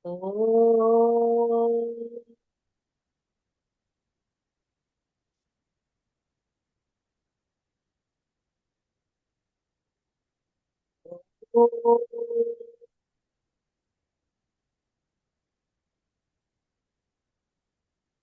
Om.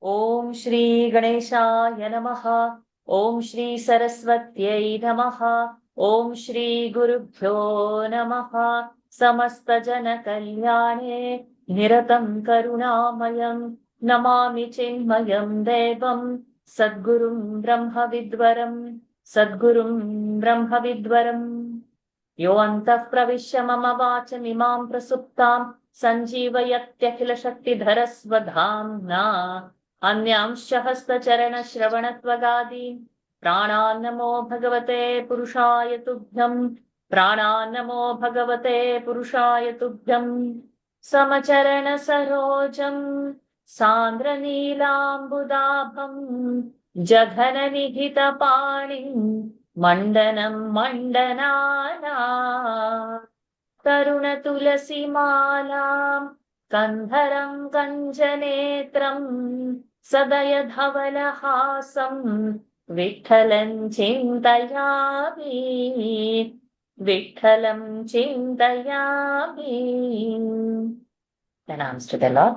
Om Shri Ganeshaya Namaha. Om Shri Saraswatyai Namaha. Om Shri Gurubhyo Namaha. Samasta Jana Kalyane Niratam Karunamayam Namami Chinmayam Devam Sadgurum Brahma Vidvaram Sadgurum Brahma Vidvaram यो अन्तः प्रविश्य मम वाचमिमां प्रसुप्तां सञ्जीवयत्यखिलशक्तिधरस्वधाम्ना अन्यांश्च हस्तचरणश्रवणत्वगादीन् प्राणान्नमो भगवते पुरुषाय तुभ्यम् प्राणान्नमो भगवते पुरुषाय तुभ्यम् समचरणसरोजम् सान्द्रनीलाम्बुदाभम् जघननिहितपाणिम् मण्डनं मण्डनाना तरुणतुलसीमालां कन्धरं कञ्जनेत्रं सदयधवलहासं विठ्ठलं चिन्तयामि विठ्ठलं चिन्तयामि. Pranams to the Lord.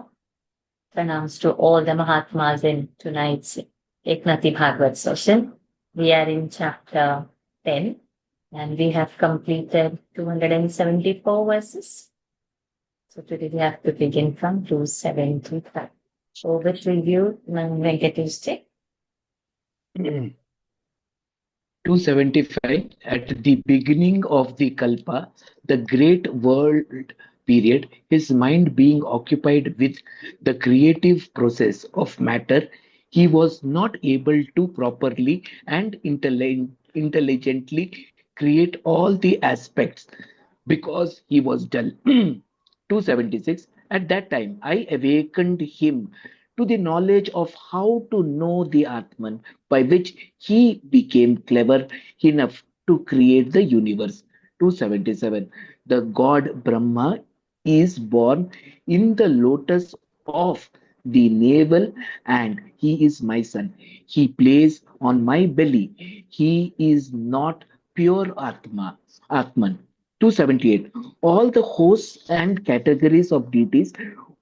Pranams to all the Mahatmas in tonight's Eknathi Bhagawat session. We are in chapter 10 and we have completed 274 verses. So today we have to begin from 275. So with review, Venkateshji. 275, at the beginning of the Kalpa, the great world period, his mind being occupied with the creative process of matter, he was not able to properly and intelligently create all the aspects because he was dull. 276, at that time I awakened him to the knowledge of how to know the Atman, by which he became clever enough to create the universe. 277, the god Brahma is born in the lotus of the navel, and he is my son. He plays on my belly. He is not pure Atman. 278, all the hosts and categories of deities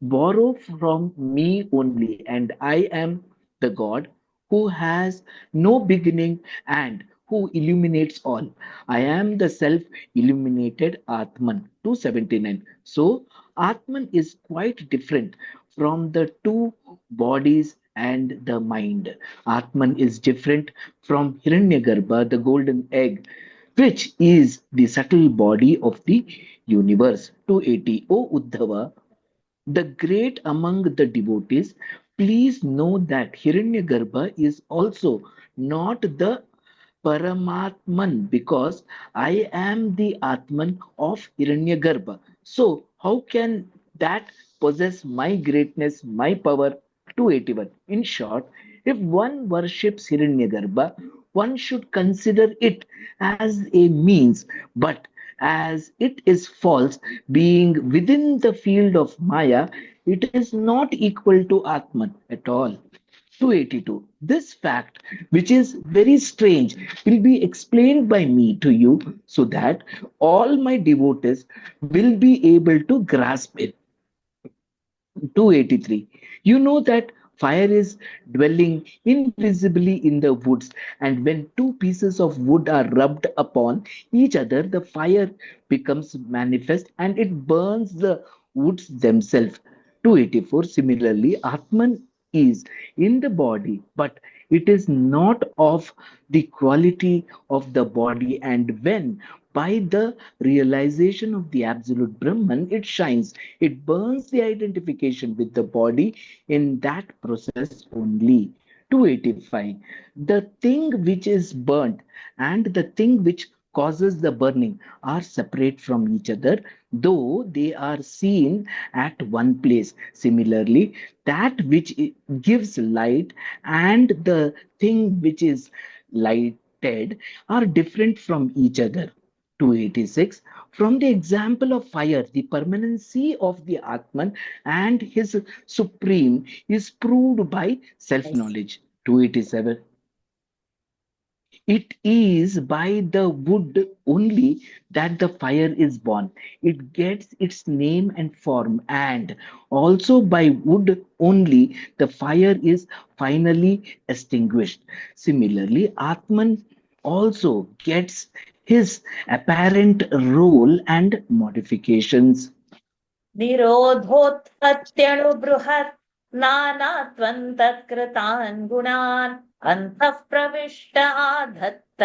borrow from me only, and I am the God who has no beginning and who illuminates all. I am the self illuminated Atman. 279. So, Atman is quite different from the two bodies and the mind. Atman is different from Hiranyagarbha, the golden egg, which is the subtle body of the universe. 280. O Uddhava, the great among the devotees, please know that Hiranyagarbha is also not the Paramatman, because I am the Atman of Hiranyagarbha. So, how can that possess my greatness, my power? 281. In short, if one worships Hiranyagarbha, one should consider it as a means, but as it is false, being within the field of Maya, it is not equal to Atman at all. 282. This fact, which is very strange, will be explained by me to you so that all my devotees will be able to grasp it. 283. You know that fire is dwelling invisibly in the woods, and when two pieces of wood are rubbed upon each other, the fire becomes manifest and it burns the woods themselves. 284. Similarly, Atman is in the body, but it is not of the quality of the body, and when by the realization of the absolute Brahman, it shines, it burns the identification with the body in that process only. 285. The thing which is burnt and the thing which causes the burning are separate from each other, though they are seen at one place. Similarly, that which gives light and the thing which is lighted are different from each other. 286. From the example of fire, the permanency of the Atman and his supreme is proved by self Yes. knowledge. 287. It is by the wood only that the fire is born. It gets its name and form, and also by wood only the fire is finally extinguished. Similarly, Atman also gets his apparent role and modifications. निरोधोत्पत्त्यणुबृहत् नानात्वं तत्कृतान् गुणान् अन्तः प्रविष्ट आधत्त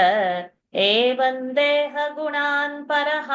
एवं देहगुणान् परः.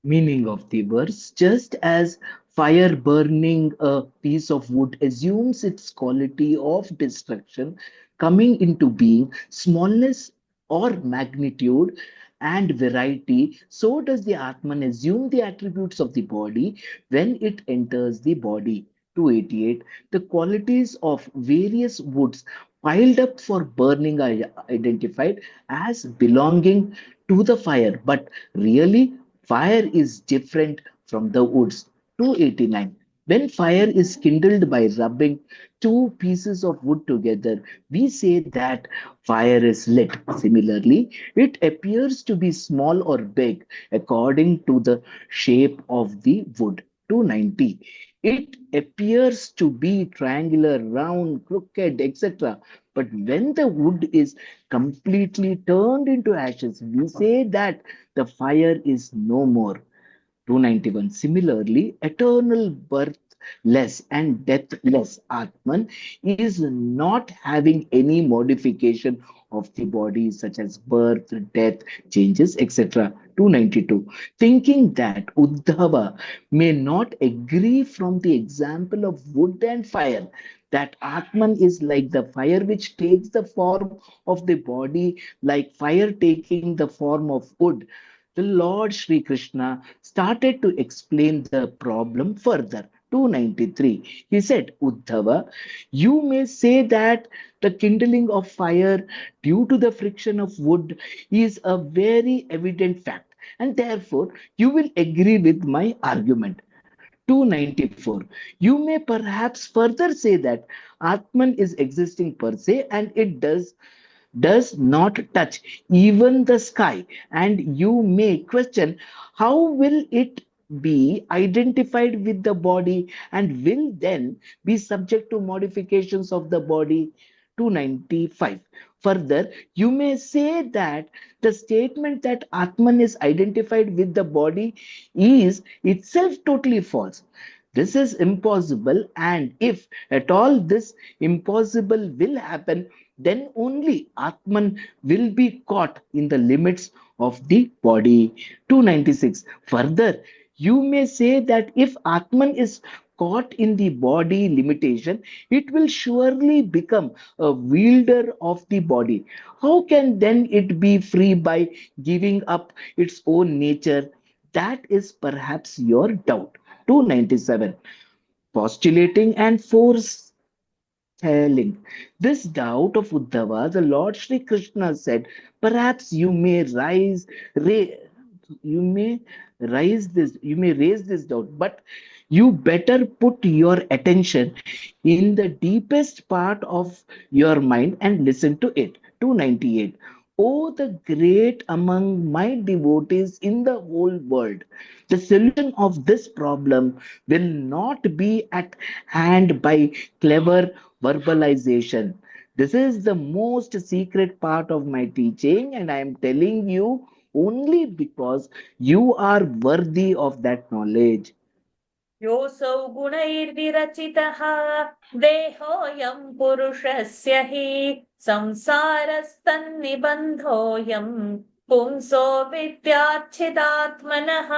Meaning of the verse: just as fire burning a piece of wood assumes its quality of destruction, coming into being, smallness or magnitude and variety, so does the Atman assume the attributes of the body when it enters the body. 288. The qualities of various woods piled up for burning are identified as belonging to the fire, but really fire is different from the woods. 289. When fire is kindled by rubbing two pieces of wood together, we say that fire is lit. Similarly, it appears to be small or big according to the shape of the wood. 290. It appears to be triangular, round, crooked, etc. But when the wood is completely turned into ashes, we say that the fire is no more. 291. Similarly, eternal birthless and deathless Atman is not having any modification of the body, such as birth, death, changes, etc. 292. Thinking that Uddhava may not agree from the example of wood and fire, that Atman is like the fire which takes the form of the body, like fire taking the form of wood, the Lord Sri Krishna started to explain the problem further. 293. He said, Uddhava, you may say that the kindling of fire due to the friction of wood is a very evident fact, and therefore you will agree with my argument. 294. You may perhaps further say that Atman is existing per se and it does not touch even the sky, and you may question how will it be identified with the body and will then be subject to modifications of the body. 295. Further, you may say that the statement that Atman is identified with the body is itself totally false. This is impossible, and if at all this impossible will happen, then only Atman will be caught in the limits of the body. 296. Further, you may say that if Atman is caught in the body limitation, it will surely become a wielder of the body. How can then it be free by giving up its own nature? That is perhaps your doubt. 297. Postulating and foretelling this doubt of Uddhava, the Lord Sri Krishna said, perhaps ra- you may raise this doubt, but you better put your attention in the deepest part of your mind and listen to it. 298. Oh, the great among my devotees in the whole world, the solution of this problem will not be at hand by clever verbalization. This is the most secret part of my teaching, and I am telling you only because you are worthy of that knowledge. योऽसौ गुणैर्विरचितः देहोऽयं पुरुषस्य हि संसारस्तन्निबन्धोऽयं पुंसो विद्यार्चितात्मनः.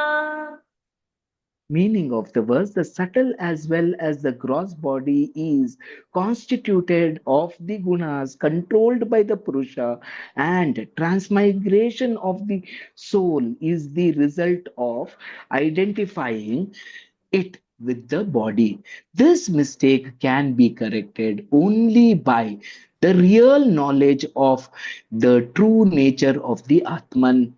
Meaning of the verse: the subtle as well as the gross body is constituted of the gunas controlled by the Purusha, and transmigration of the soul is the result of identifying it with the body. This mistake can be corrected only by The real knowledge of the true nature of the Atman.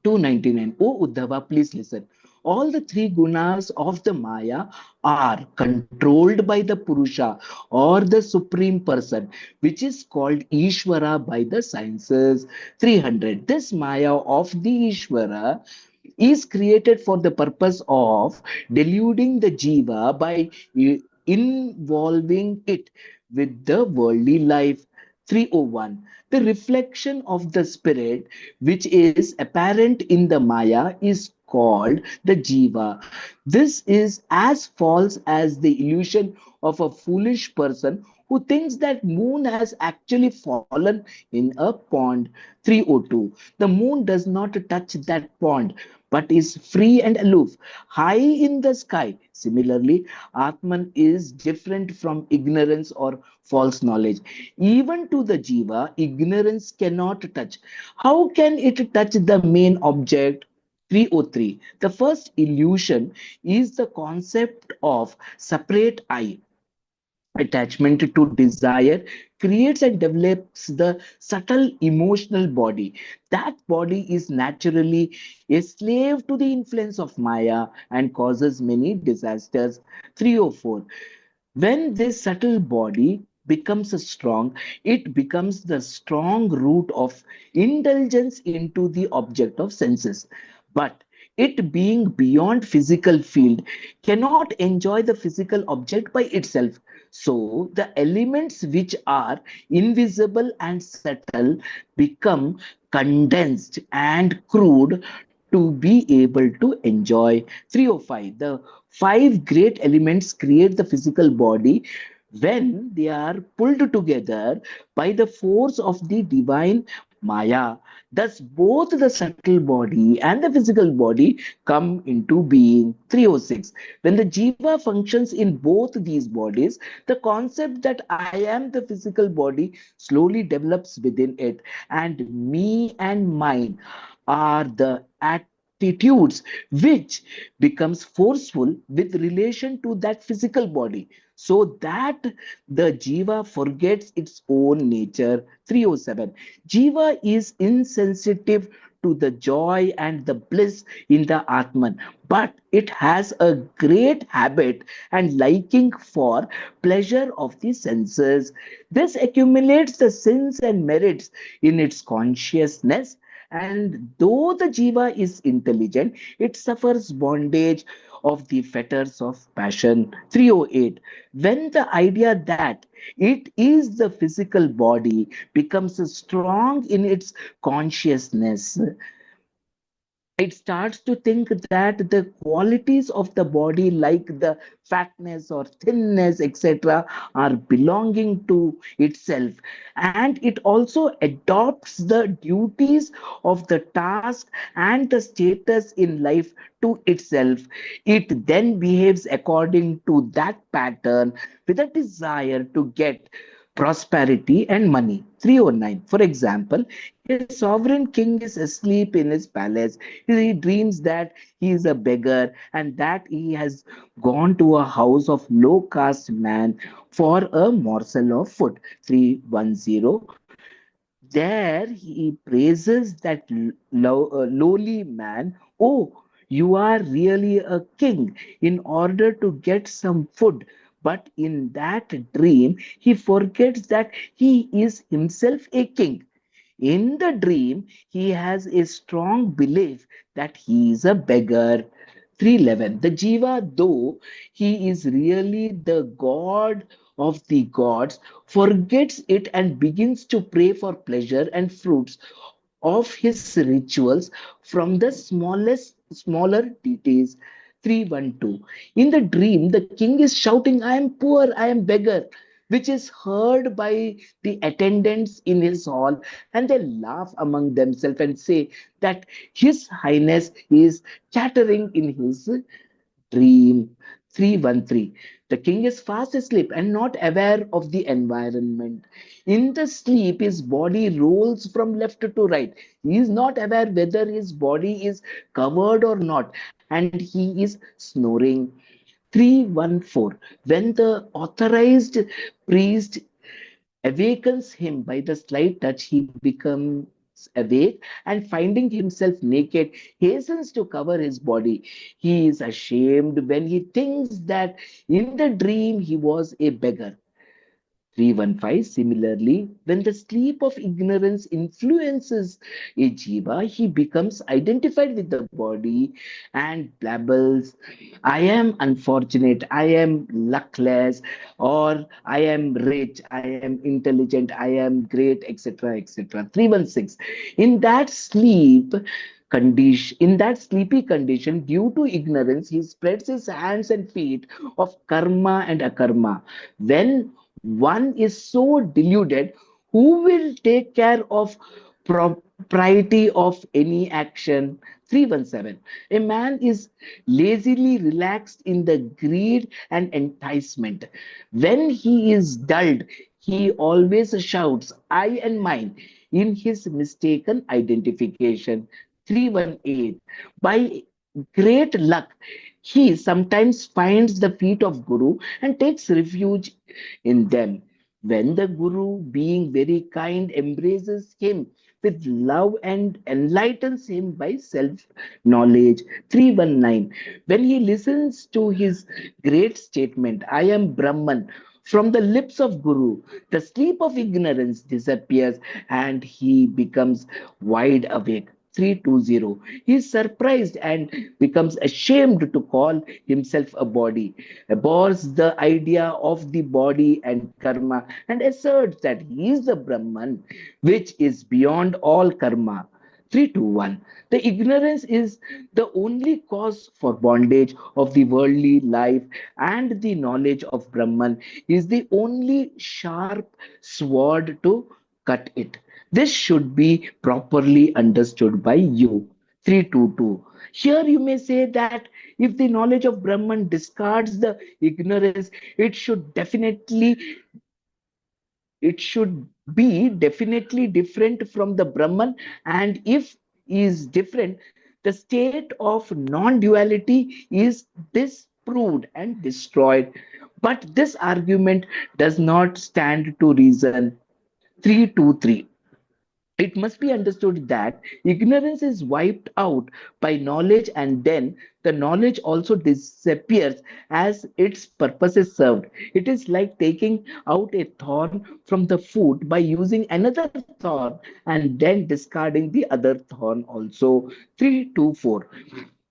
299. Oh Uddhava, please listen. All the three gunas of the Maya are controlled by the Purusha or the Supreme Person, which is called Ishvara by the sciences. 300. This Maya of the Ishvara is created for the purpose of deluding the jiva by involving it with the worldly life. 301. The reflection of the spirit, which is apparent in the Maya, is called the jiva. This is as false as the illusion of a foolish person who thinks that moon has actually fallen in a pond. 302. The moon does not touch that pond but is free and aloof, high in the sky. Similarly, Atman is different from ignorance or false knowledge. Even to the Jiva, ignorance cannot touch. How can it touch the main object? 303. The first illusion is the concept of separate I. Attachment to desire creates and develops the subtle emotional body. That body is naturally a slave to the influence of Maya and causes many disasters. 304. When this subtle body becomes strong, it becomes the strong root of indulgence into the object of senses. But it being beyond physical field cannot enjoy the physical object by itself. So the elements which are invisible and subtle become condensed and crude to be able to enjoy. 305. The five great elements create the physical body when they are pulled together by the force of the divine Maya. Thus, both the subtle body and the physical body come into being. 306. When the jiva functions in both these bodies, the concept that I am the physical body slowly develops within it, and me and mine are the attitudes which becomes forceful with relation to that physical body, so that the jiva forgets its own nature. 307. Jiva is insensitive to the joy and the bliss in the Atman, but it has a great habit and liking for pleasure of the senses. This accumulates the sins and merits in its consciousness, and though the jiva is intelligent, it suffers bondage of the fetters of passion. 308. When the idea that it is the physical body becomes strong in its consciousness, it starts to think that the qualities of the body, like the fatness or thinness, etc., are belonging to itself, and it also adopts the duties of the task and the status in life to itself. It then behaves according to that pattern with a desire to get prosperity and money. 309. For example, a sovereign king is asleep in his palace. He dreams that he is a beggar and that he has gone to a house of low caste man for a morsel of food. 310. There he praises that lowly man. Oh, you are really a king, in order to get some food. But in that dream, he forgets that he is himself a king. In the dream, he has a strong belief that he is a beggar. 311. The Jiva, though he is really the god of the gods, forgets it and begins to pray for pleasure and fruits of his rituals from the smaller deities. 312. In the dream, the king is shouting, I am poor, I am beggar, which is heard by the attendants in his hall, and they laugh among themselves and say that his highness is chattering in his dream. 313. The king is fast asleep and not aware of the environment. In the sleep, his body rolls from left to right. He is not aware whether his body is covered or not, and he is snoring. 314. When the authorized priest awakens him by the slight touch. He becomes awake and finding himself naked, hastens to cover his body. He is ashamed when he thinks that in the dream he was a beggar. 315. Similarly, when the sleep of ignorance influences a jiva, he becomes identified with the body and babbles, I am unfortunate, I am luckless, or I am rich, I am intelligent, I am great, etc. etc. 316. In that in that sleepy condition, due to ignorance, he spreads his hands and feet of karma and akarma. When one is so deluded, who will take care of propriety of any action? 317. A man is lazily relaxed in the greed and enticement. When he is dulled, he always shouts, I and mine, in his mistaken identification. 318. By great luck, he sometimes finds the feet of Guru and takes refuge in them. When the Guru, being very kind, embraces him with love and enlightens him by self knowledge. 319. When he listens to his great statement, I am Brahman, from the lips of Guru, the sleep of ignorance disappears and he becomes wide awake. 320. He is surprised and becomes ashamed to call himself a body, abhors the idea of the body and karma, and asserts that he is the Brahman, which is beyond all karma. 321. The ignorance is the only cause for bondage of the worldly life, and the knowledge of Brahman is the only sharp sword to cut it. This should be properly understood by you. 322. Here you may say that if the knowledge of Brahman discards the ignorance, it should definitely it should be definitely different from the Brahman, and if is different, the state of non-duality is disproved and destroyed. But this argument does not stand to reason. 323. It must be understood that ignorance is wiped out by knowledge, and then the knowledge also disappears as its purpose is served. It is like taking out a thorn from the foot by using another thorn and then discarding the other thorn also. 324.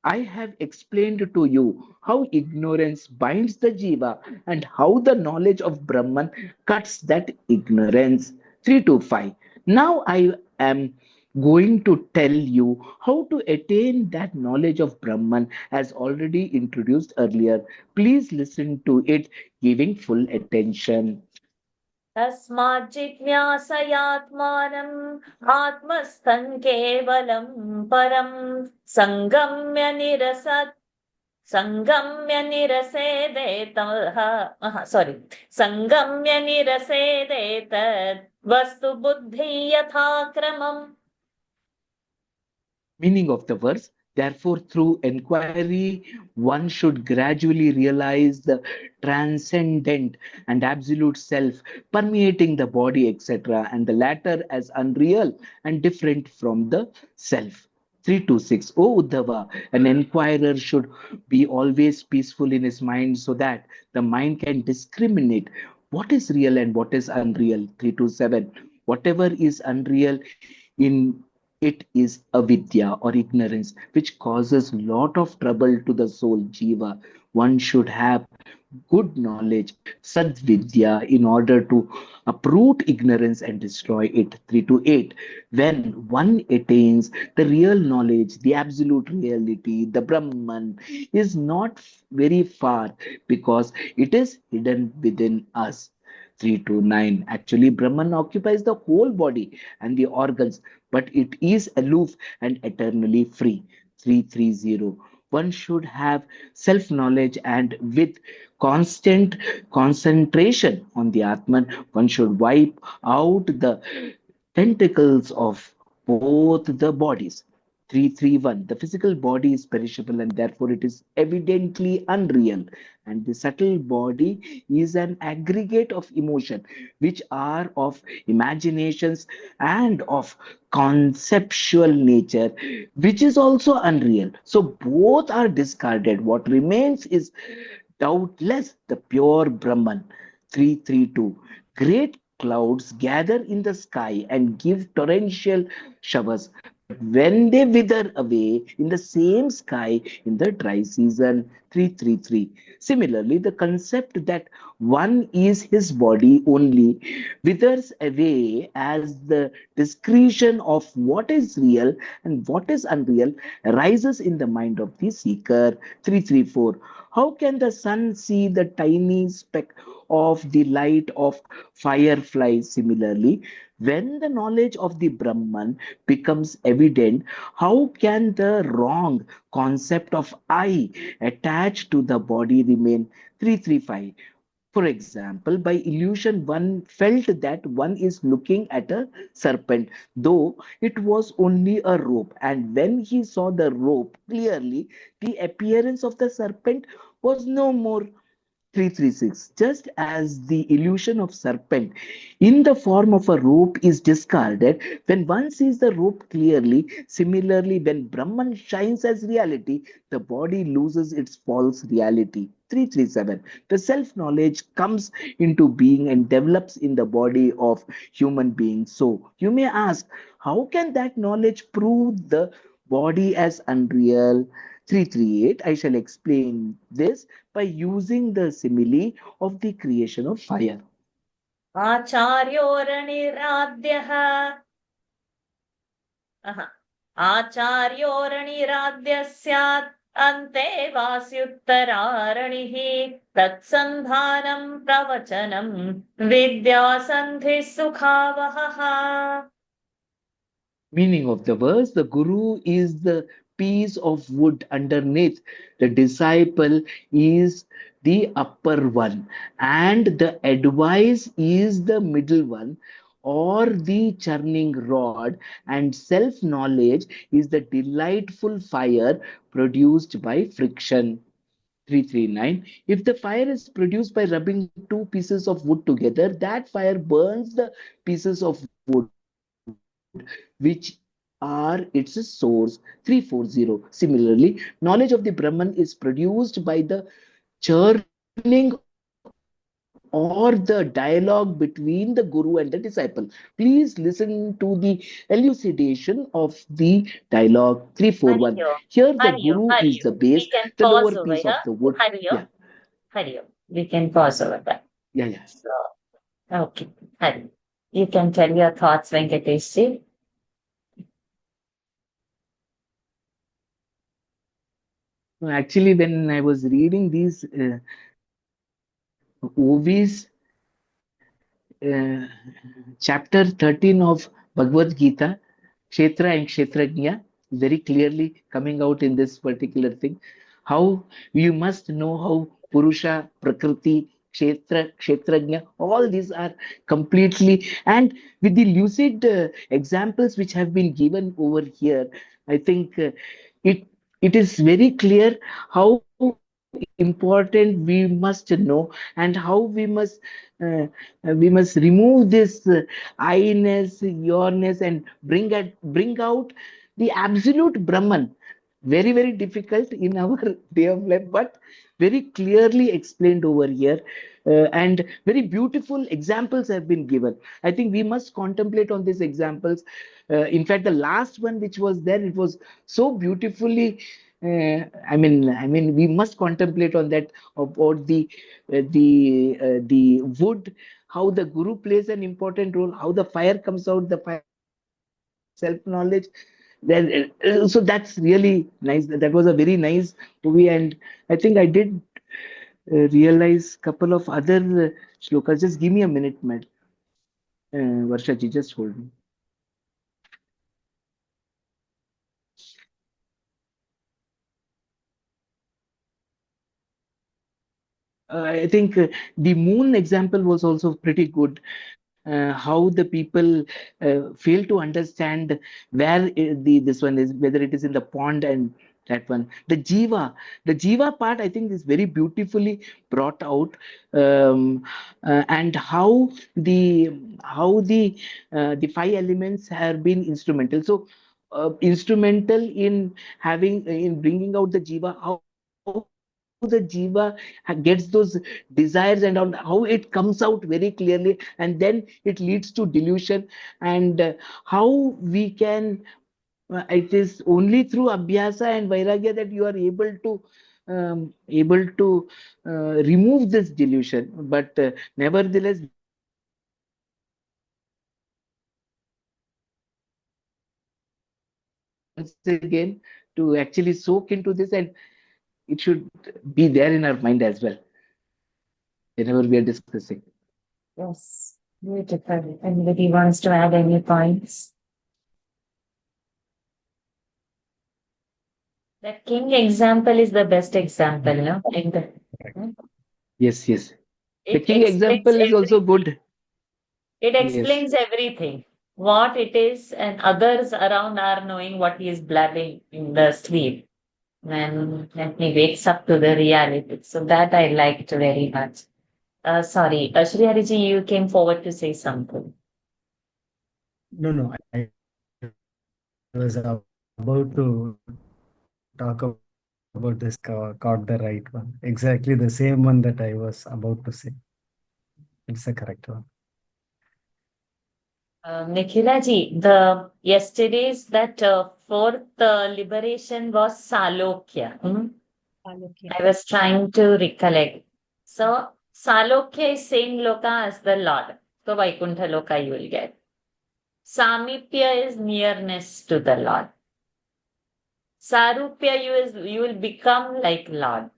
I have explained to you how ignorance binds the jiva and how the knowledge of Brahman cuts that ignorance. 325. Now I am going to tell you how to attain that knowledge of Brahman as already introduced earlier. Please listen to it, giving full attention. तस्माज्जिज्ञासयात्मानम् आत्मस्थम् केवलम् परम् सङ्गम्य निरसत् सङ्गम्य निरसेदेतः sorry सङ्गम्य निरसेदेतद् वस्तु बुद्धि यथा क्रमम्. Meaning of the verse, therefore, through inquiry, one should gradually realize the transcendent and absolute self permeating the body, etc., and the latter as unreal and different from the self. 326. O Uddhava, an inquirer should be always peaceful in his mind so that the mind can discriminate what is real and what is unreal. 327. Whatever is unreal in it is avidya or ignorance, which causes lot of trouble to the soul jiva. One should have good knowledge, sadvidya, in order to uproot ignorance and destroy it. 3 to 8. When one attains the real knowledge, the absolute reality, the Brahman is not very far because it is hidden within us. 3 to 9. Actually, Brahman occupies the whole body and the organs, but it is aloof and eternally free. 330. One should have self knowledge, and with constant concentration on the Atman, one should wipe out the tentacles of both the bodies. 331. The physical body is perishable and therefore it is evidently unreal. And the subtle body is an aggregate of emotion, which are of imaginations and of conceptual nature, which is also unreal. So both are discarded. What remains is doubtless the pure Brahman. 332. Great clouds gather in the sky and give torrential showers, but when they wither away in the same sky in the dry season. 333. Similarly, the concept that one is his body only withers away as the discretion of what is real and what is unreal arises in the mind of the seeker. 334. How can the sun see the tiny speck of the light of firefly? Similarly, when the knowledge of the Brahman becomes evident, how can the wrong concept of I attached to the body remain? 335. For example, by illusion, one felt that one is looking at a serpent, though it was only a rope. And when he saw the rope clearly, the appearance of the serpent was no more. 336. Just as the illusion of serpent in the form of a rope is discarded when one sees the rope clearly, similarly, when Brahman shines as reality, the body loses its false reality. 337. The self knowledge comes into being and develops in the body of human beings. So you may ask, how can that knowledge prove the body as unreal? 338. I shall explain this by using the simile of the creation of fire. आचार्योरणिराद्यः आचार्योरणिराद्यः स्यात् अन्ते वास्युत्तरारणिः तत्सन्धानं प्रवचनं विद्यासन्धिः सुखावहः. Meaning of the verse, the guru is the piece of wood underneath, the disciple is the upper one, and the advice is the middle one, or the churning rod, and self knowledge is the delightful fire produced by friction. 339. If the fire is produced by rubbing two pieces of wood together, that fire burns the pieces of wood, which are its source. 340. Similarly, knowledge of the Brahman is produced by the churning or the dialogue between the guru and the disciple. Please listen to the elucidation of the dialogue. 341. Here, the guru is the base, Hariyo, the lower piece of the Hariyo. wood. We can Yeah, pause over here. Hariyo, Hariyo. We can pause over there. yeah, yeah. So, okay, Hari. You can tell your thoughts, Venkatesh ji. No, actually, when I was reading these Ovis uh, chapter 13 of Bhagavad Gita, Kshetra and Kshetrajna, very clearly coming out in this particular thing. How you must know how Purusha, Prakriti, Kshetrajna, all these are completely, and with the lucid examples which have been given over here, I think it it is very clear how important we must know and how we must remove this I-ness, yourness, and bring out the absolute Brahman. Very, very difficult in our day of life, but very clearly explained over here. And very beautiful examples have been given. I think we must contemplate on these examples. In fact, the last one which was there, it was so beautifully. We must contemplate on that about the wood, how the guru plays an important role, how the fire comes out, the fire is the self knowledge. Then so that's really nice. That was a very nice movie, and I think I did realize couple of other shlokas. Just give me a minute, man. Varsha ji, just hold me. I think the moon example was also pretty good. how the people fail to understand where the this one is, whether it is in the pond and that one. The jiva part, I think, is very beautifully brought out, and how the five elements have been instrumental. So instrumental in having in bringing out the jiva, how the jiva gets those desires and on how it comes out very clearly, and then it leads to delusion, and how we can it is only through abhyasa and vairagya that you are able to remove this delusion. But nevertheless, we need to once again to actually soak into this, and it should be there in our mind as well whenever we are discussing. Yes, beautiful. Anybody wants to add any points? The king example is the best example, no? Yes, yes. The It king explains example is also everything. good. It Yes. explains everything. What it is, and others around are knowing what he is blabbing in the sleep. When he wakes up to the reality. So that I liked very much. Sorry, Shri Hariji, you came forward to say something. No, I was about to talk about this caught the right one. Exactly the same one that I was about to say. It's the correct one. Nikhila ji, the yesterday's that fourth liberation was Salokya. I was trying to recollect. So Salokya is same loka as the Lord. So Vaikuntha loka you will get. Samipya is nearness to the Lord. Sarupya you will become like Lord.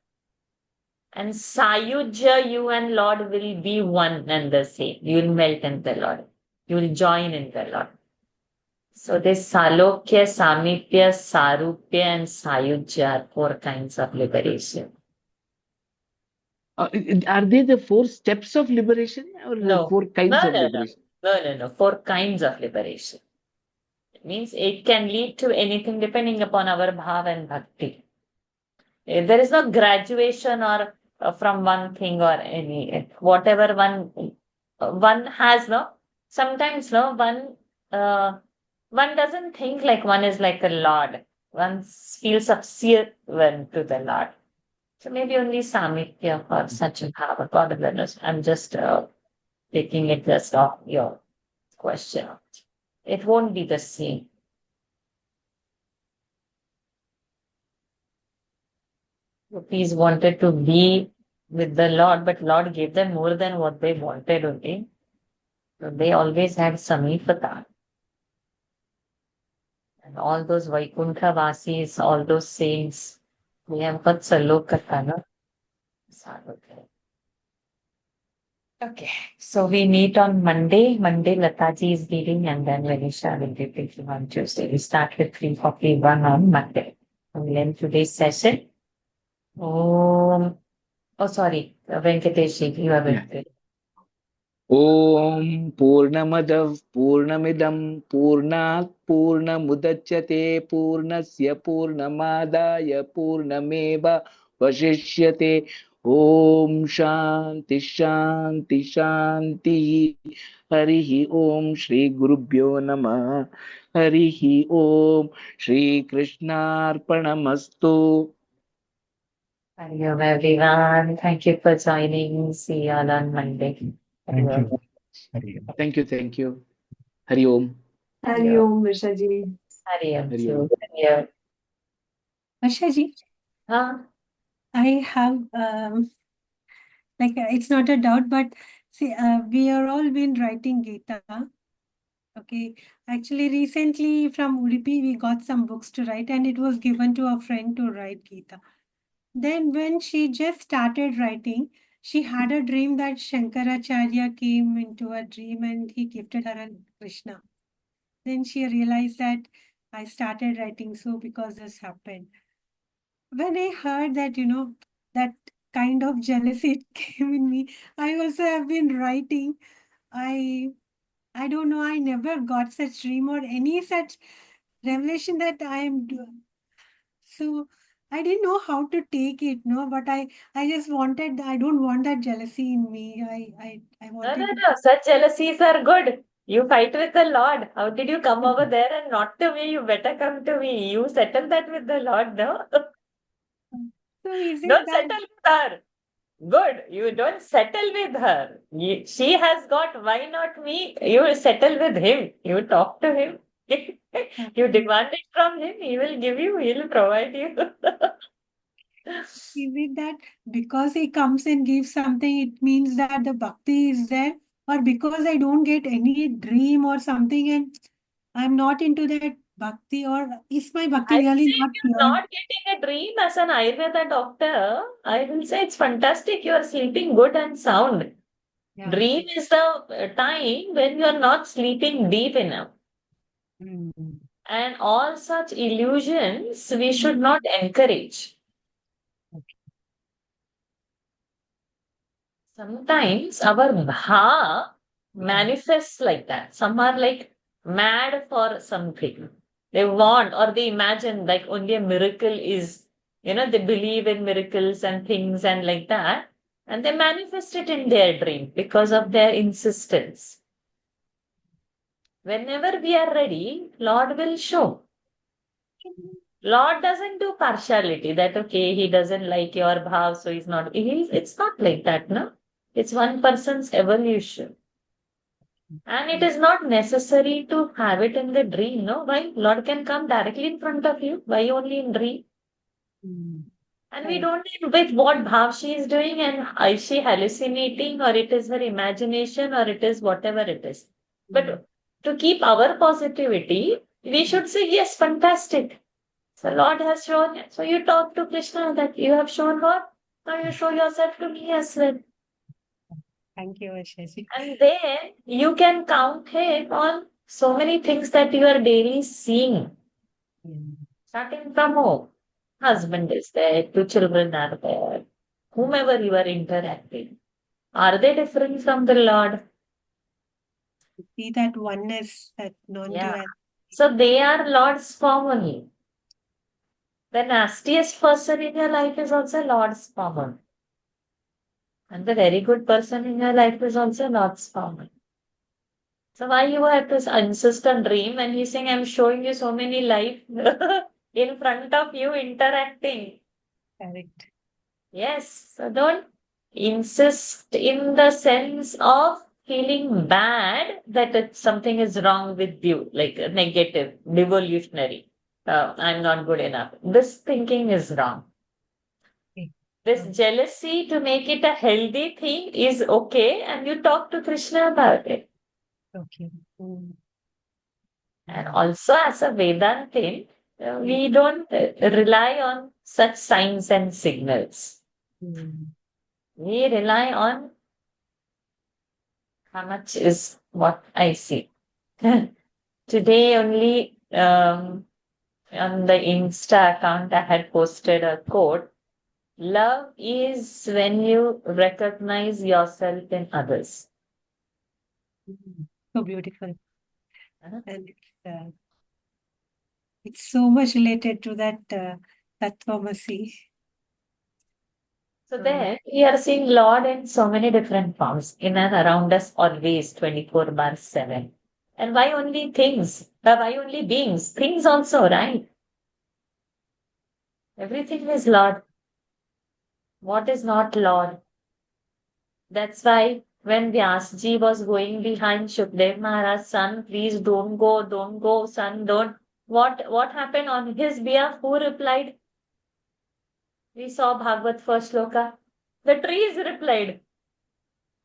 And Sayujya, you and Lord will be one and the same. You will melt in the Lord. You will join in the Lord. So this Salokya, Samipya, Sarupya, and Sayujya are four kinds of liberation. Are they the four steps of liberation or the No, four no, kinds of no, no, liberation? no. Four kinds of liberation. It means it can lead to anything depending upon our bhav and bhakti. There is no graduation or from one thing or any whatever one has no. Sometimes no one doesn't think like one is like a lord. One feels subservient to the lord. So maybe only samithya or such a bhava. God awareness. I'm just taking it just off your question. It won't be the same. Gopis wanted to be with the Lord, but Lord gave them more than what they wanted only. So they always had Samipata. And all those Vaikuntha Vasis, all those saints, they have got Salokata, no? Okay, so we meet on Monday. Monday, Lataji is leading, and then Vanisha will be taking on Tuesday. We start with 3:41 on Monday. We'll end today's session. Oh, sorry, Venkatesh, you are Yeah. with ॐ पूर्णमदः पूर्णमिदं पूर्णात् पूर्णमुदच्यते पूर्णस्य पूर्णमादाय पूर्णमेव वशिष्यते ॐ शान्ति शान्ति शान्तिः हरिः ॐ श्रीगुरुभ्यो नमः हरिः ॐ श्रीकृष्णार्पणमस्तु Hari Om, everyone. Thank you for joining. See you all on Monday. Hari Thank Om. you. Hari Om. Thank you Hari Om Hari Hari Om. Om, Varshaji. Hari Om. Hari too. Om Hari Om. Varshaji, Huh? I have it's not a doubt, but see, we are all been writing Gita. Okay, actually, recently from Udupi, we got some books to write, and it was given to a friend to write Gita. Then, when she just started writing, she had a dream that Shankaracharya came into a dream and he gifted her a Krishna. Then she realized that I started writing so because this happened. When I heard that, that kind of jealousy came in me, I also have been writing. I I don't know. I never got such dream or any such revelation that I am doing. So I didn't know how to take it, no, but I just wanted, I don't want that jealousy in me. I No, no, wanted to, no. Such jealousies are good. You fight with the Lord. How did you come over there and not to me? You better come to me. You settle that with the Lord, no? so is it Don't that, settle with her. Good. You don't settle with her. She has got, why not me? You settle with him. You talk to him. You demand it from him. He will give you. He will provide you. is it that because he comes and gives something, it means that the bhakti is there? Or because I don't get any dream or something and I'm not into that bhakti, or is my bhakti I will really say if not you're pure? not getting a dream as an Ayurveda doctor, I will say it's fantastic. You are sleeping good and sound. Yeah. Dream is the time when you are not sleeping deep enough. Mm. And all such illusions we should not encourage. Sometimes our bha manifests like that. Some are like mad for something. They want or they imagine like only a miracle is, they believe in miracles and things and like that. And they manifest it in their dream because of their insistence. Whenever we are ready, Lord will show. Lord doesn't do partiality that, okay, he doesn't like your bhav, so he's not. It's not like that, no? It's one person's evolution. And it is not necessary to have it in the dream, no? Why? Lord can come directly in front of you. Why only in dream? And we don't need with what bhav she is doing and is she hallucinating or it is her imagination or it is whatever it is. But to keep our positivity, we should say, yes, fantastic. So Lord has shown, so you talk to Krishna that you have shown what? Now you show yourself to me as well. Thank you, Ashaji. And then you can count him on so many things that you are daily seeing. Starting from home. Husband is there, two children are there, whomever you are interacting. Are they different from the Lord? See that oneness, that Yeah. non-duality. So they are Lord's form only. The nastiest person in your life is also Lord's form. And the very good person in your life is also Lord's form. So why you have to insist on dream when he's saying, I'm showing you so many life in front of you interacting. Correct. Yes, so don't insist in the sense of feeling bad that something is wrong with you, like negative, devolutionary. I'm not good enough. This thinking is wrong. Okay. This jealousy to make it a healthy thing is okay, and you talk to Krishna about it. Okay. And also, as a Vedantin, we don't rely on such signs and signals. We rely on how much is what I see. Today, only on the Insta account, I had posted a quote. Love is when you recognize yourself in others. So beautiful. Uh-huh. And it's so much related to that Tattvamasi. So then we are seeing Lord in so many different forms in and around us always 24/7. And why only things? Why only beings? Things also, right? Everything is Lord. What is not Lord? That's why when Vyasji was going behind Shukdev Maharaj, son, please don't go, son, don't. What happened on his behalf? Who replied? We saw Bhagawat first sloka. The trees replied.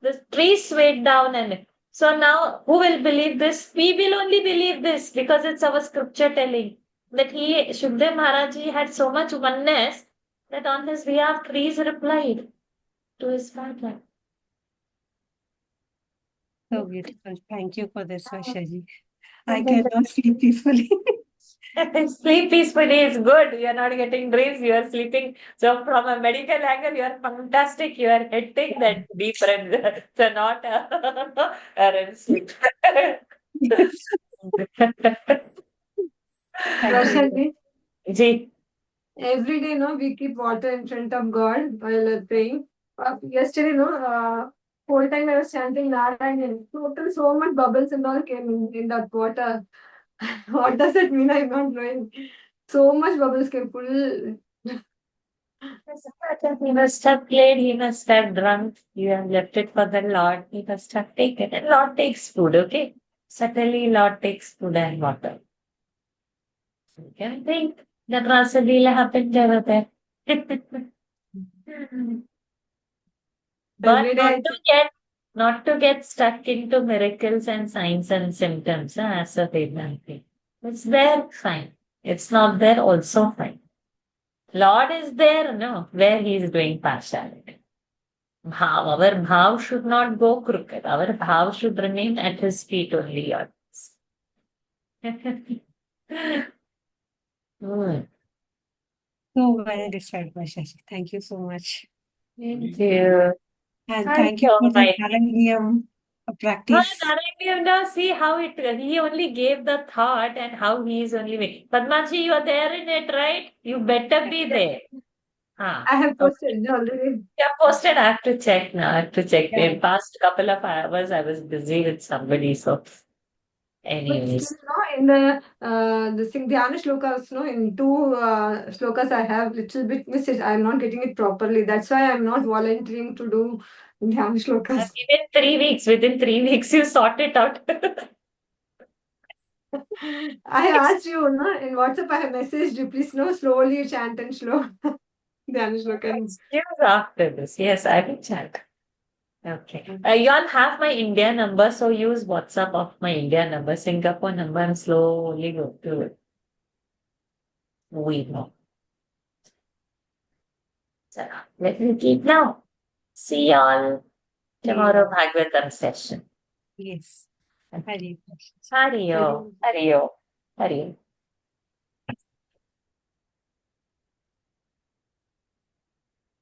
The trees swayed down and so now who will believe this? We will only believe this because it's our scripture telling that Shukdev Maharaj had so much oneness that on his behalf trees replied to his father. So beautiful. Thank you for this, Ashaji. I cannot sleep peacefully. Sleep peacefully is good. You are not getting dreams. You are sleeping. So from a medical angle, you are fantastic. You are hitting that deep REM. So not a REM sleep. Yes. Thank you. Varshaji, Ji, every day, no, we keep water in front of God while praying. Yesterday, no, whole time I was chanting Narayan. Total so much bubbles and all came in that water. What does it mean? I'm not knowing. So much bubbles came full. he must have played, he must have drunk, you have left it for the Lord, he must have taken it. Lord takes food, okay? Certainly, Lord takes food and water. You can think that Rasalila happened over there. But Every day I not to get stuck into miracles and signs and symptoms as a Vedanta. It's there, fine. It's not there, also fine. Lord is there, no, where he is doing partiality. Our bhav should not go crooked. Our bhav should remain at his feet only. Hmm. So well described, Varshaji. Thank you so much. Thank you. And Thank thank you you, for the my Narayam practice. Narayana, see how he only gave the thought and how he is only making. Padmaji, you are there in it, right? You better be there. Ah, have okay. posted already. Yeah, posted. I have to check now. I have to check. Yeah. In past couple of hours, I was busy with somebody. So, But anyways. still, no, in the Dhyana shlokas, no, in two shlokas I have little bit missed it. I'm not getting it properly. That's why I'm not volunteering to do Dhyana shlokas. Within 3 weeks, you sort it out. I asked you, no, in WhatsApp, I have messaged you, please, no, slowly chant and slow Dhyana shloka. Excuse after this. Yes, I will chat. Okay. You all have my India number, so use WhatsApp of my India number. Singapore number, I'm slowly go to it. We know. So, let me keep now. See y'all tomorrow, Bhagavatam session. Yes. Hare Krishna. Hariyo, Hariyo, Hariyo.